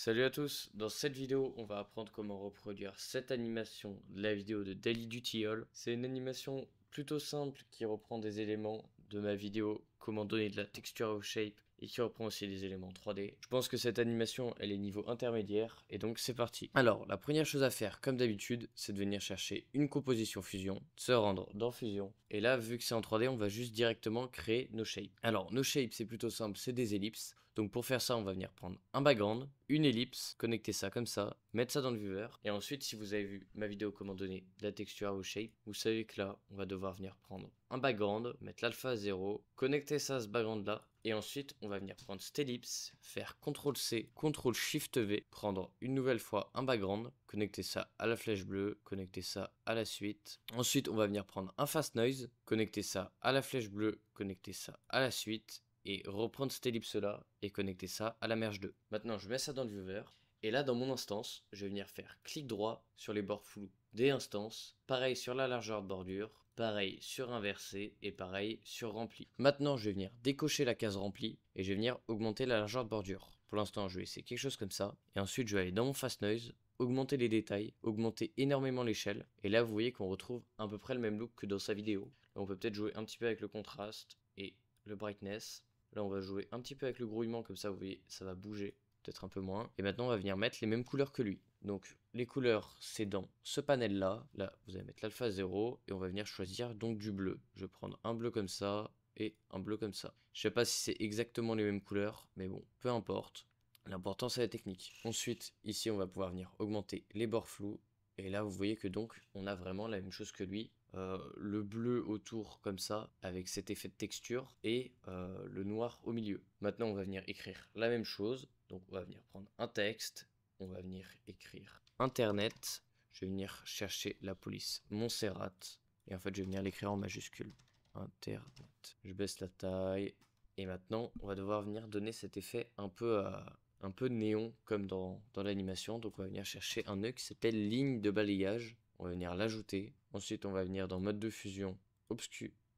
Salut à tous, dans cette vidéo on va apprendre comment reproduire cette animation de la vidéo de Daily Duty All. C'est une animation plutôt simple qui reprend des éléments de ma vidéo comment donner de la texture au shape et qui reprend aussi des éléments 3D. Je pense que cette animation elle est niveau intermédiaire et donc c'est parti. Alors la première chose à faire comme d'habitude c'est de venir chercher une composition fusion, de se rendre dans fusion et là vu que c'est en 3D on va juste directement créer nos shapes. Alors nos shapes c'est plutôt simple, c'est des ellipses. Donc pour faire ça, on va venir prendre un background, une ellipse, connecter ça comme ça, mettre ça dans le viewer. Et ensuite, si vous avez vu ma vidéo comment donner de la texture au shape, vous savez que là, on va devoir venir prendre un background, mettre l'alpha à 0, connecter ça à ce background là. Et ensuite, on va venir prendre cette ellipse, faire CTRL-C, CTRL-SHIFT-V, prendre une nouvelle fois un background, connecter ça à la flèche bleue, connecter ça à la suite. Ensuite, on va venir prendre un fast noise, connecter ça à la flèche bleue, connecter ça à la suite et reprendre cette ellipse là et connecter ça à la merge 2. Maintenant je mets ça dans le viewer et là dans mon instance je vais venir faire clic droit sur les bords flous des instances, pareil sur la largeur de bordure, pareil sur inversé et pareil sur rempli. Maintenant je vais venir décocher la case remplie et je vais venir augmenter la largeur de bordure. Pour l'instant je vais essayer quelque chose comme ça et ensuite je vais aller dans mon fast noise, augmenter les détails, augmenter énormément l'échelle et là vous voyez qu'on retrouve à peu près le même look que dans sa vidéo. Là, on peut peut-être jouer un petit peu avec le contraste et le brightness. Là, on va jouer un petit peu avec le grouillement, comme ça, vous voyez, ça va bouger, peut-être un peu moins. Et maintenant, on va venir mettre les mêmes couleurs que lui. Donc, les couleurs, c'est dans ce panel-là. Là, vous allez mettre l'alpha 0, et on va venir choisir donc du bleu. Je vais prendre un bleu comme ça, et un bleu comme ça. Je sais pas si c'est exactement les mêmes couleurs, mais bon, peu importe. L'important, c'est la technique. Ensuite, ici, on va pouvoir venir augmenter les bords flous. Et là, vous voyez que donc, on a vraiment la même chose que lui. Le bleu autour comme ça, avec cet effet de texture, et le noir au milieu. Maintenant, on va venir écrire la même chose. Donc, on va venir prendre un texte. On va venir écrire Internet. Je vais venir chercher la police Montserrat. Et en fait, je vais venir l'écrire en majuscule. Internet. Je baisse la taille. Et maintenant, on va devoir venir donner cet effet un peu néon comme dans l'animation. Donc on va venir chercher un nœud qui s'appelle ligne de balayage. On va venir l'ajouter. Ensuite on va venir dans mode de fusion,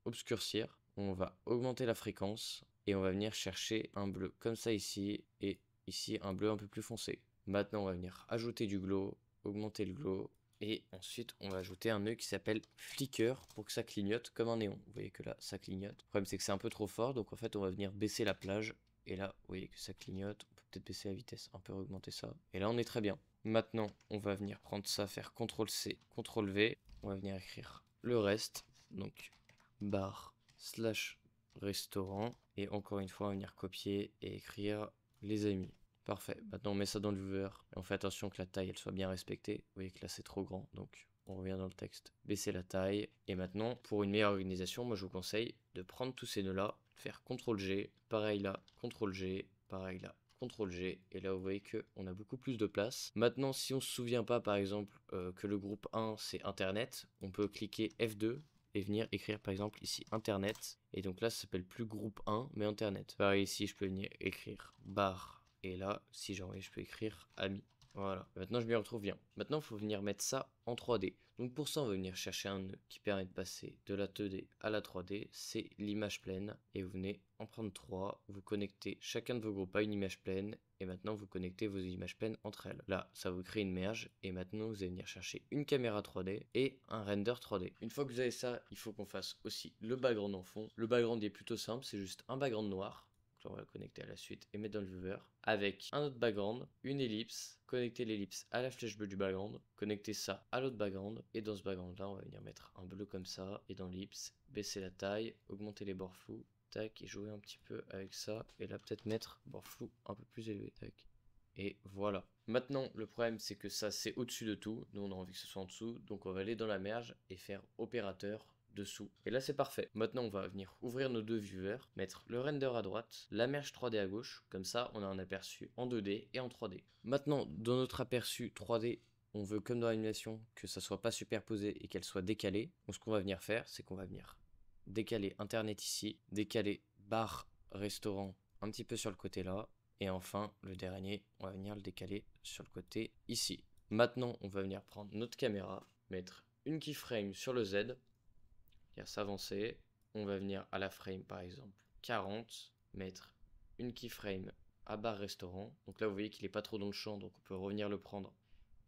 obscurcir. On va augmenter la fréquence. Et on va venir chercher un bleu comme ça ici. Et ici un bleu un peu plus foncé. Maintenant on va venir ajouter du glow, augmenter le glow. Et ensuite, on va ajouter un nœud qui s'appelle Flicker pour que ça clignote comme un néon. Vous voyez que là, ça clignote. Le problème, c'est que c'est un peu trop fort. Donc, en fait, on va venir baisser la plage. Et là, vous voyez que ça clignote. On peut peut-être baisser la vitesse, un peu augmenter ça. Et là, on est très bien. Maintenant, on va venir prendre ça, faire CTRL-C, CTRL-V. On va venir écrire le reste. Donc, bar slash restaurant. Et encore une fois, on va venir copier et écrire les amis. Parfait, maintenant on met ça dans le viewer et on fait attention que la taille elle soit bien respectée. Vous voyez que là c'est trop grand, donc on revient dans le texte, baisser la taille. Et maintenant pour une meilleure organisation, moi je vous conseille de prendre tous ces nœuds là, faire CTRL-G, pareil là, CTRL-G, pareil là, CTRL-G, et là vous voyez qu'on a beaucoup plus de place. Maintenant si on se souvient pas par exemple que le groupe 1 c'est Internet, on peut cliquer F2 et venir écrire par exemple ici Internet. Et donc là ça s'appelle plus groupe 1 mais Internet. Pareil ici je peux venir écrire barre. Et là, si j'ai envie, je peux écrire ami. Voilà. Maintenant, je m'y retrouve bien. Maintenant, il faut venir mettre ça en 3D. Donc pour ça, on va venir chercher un nœud qui permet de passer de la 2D à la 3D. C'est l'image pleine. Et vous venez en prendre 3. Vous connectez chacun de vos groupes à une image pleine. Et maintenant, vous connectez vos images pleines entre elles. Là, ça vous crée une merge. Et maintenant, vous allez venir chercher une caméra 3D et un render 3D. Une fois que vous avez ça, il faut qu'on fasse aussi le background en fond. Le background est plutôt simple. C'est juste un background noir. Là, on va le connecter à la suite et mettre dans le viewer avec un autre background, une ellipse, connecter l'ellipse à la flèche bleue du background, connecter ça à l'autre background et dans ce background là on va venir mettre un bleu comme ça et dans l'ellipse baisser la taille, augmenter les bords flous, tac, et jouer un petit peu avec ça et là peut-être mettre bord flou un peu plus élevé, tac. Et voilà. Maintenant, le problème, c'est que ça, c'est au-dessus de tout. Nous, on a envie que ce soit en dessous. Donc, on va aller dans la merge et faire opérateur dessous. Et là, c'est parfait. Maintenant, on va venir ouvrir nos deux viewers, mettre le render à droite, la merge 3D à gauche. Comme ça, on a un aperçu en 2D et en 3D. Maintenant, dans notre aperçu 3D, on veut, comme dans l'animation, que ça soit pas superposé et qu'elle soit décalée. Donc, ce qu'on va venir faire, c'est qu'on va venir décaler Internet ici, décaler bar restaurant un petit peu sur le côté là. Et enfin, le dernier, on va venir le décaler sur le côté ici. Maintenant, on va venir prendre notre caméra, mettre une keyframe sur le Z, venir s'avancer. On va venir à la frame par exemple 40, mettre une keyframe à barre restaurant. Donc là, vous voyez qu'il n'est pas trop dans le champ, donc on peut revenir le prendre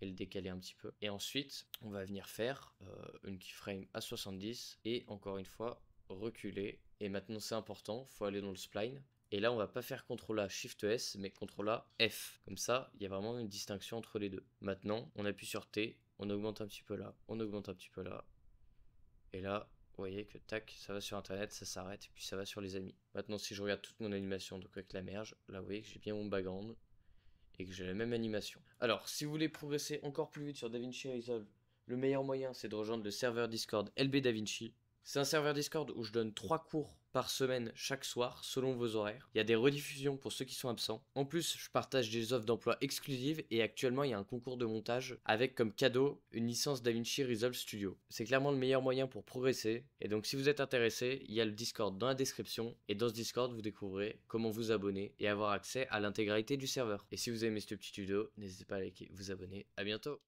et le décaler un petit peu. Et ensuite, on va venir faire une keyframe à 70 et encore une fois, reculer. Et maintenant, c'est important, il faut aller dans le spline. Et là, on va pas faire CTRL A, SHIFT S, mais CTRL A, F. Comme ça, il y a vraiment une distinction entre les deux. Maintenant, on appuie sur T, on augmente un petit peu là, on augmente un petit peu là. Et là, vous voyez que tac, ça va sur internet, ça s'arrête, et puis ça va sur les amis. Maintenant, si je regarde toute mon animation, donc avec la merge, là vous voyez que j'ai bien mon background, et que j'ai la même animation. Alors, si vous voulez progresser encore plus vite sur DaVinci Resolve, le meilleur moyen c'est de rejoindre le serveur Discord LB DaVinci. C'est un serveur Discord où je donne 3 cours par semaine chaque soir selon vos horaires. Il y a des rediffusions pour ceux qui sont absents. En plus, je partage des offres d'emploi exclusives et actuellement il y a un concours de montage avec comme cadeau une licence DaVinci Resolve Studio. C'est clairement le meilleur moyen pour progresser et donc si vous êtes intéressé, il y a le Discord dans la description et dans ce Discord vous découvrirez comment vous abonner et avoir accès à l'intégralité du serveur. Et si vous aimez ce petit tuto, n'hésitez pas à liker, vous abonner. À bientôt.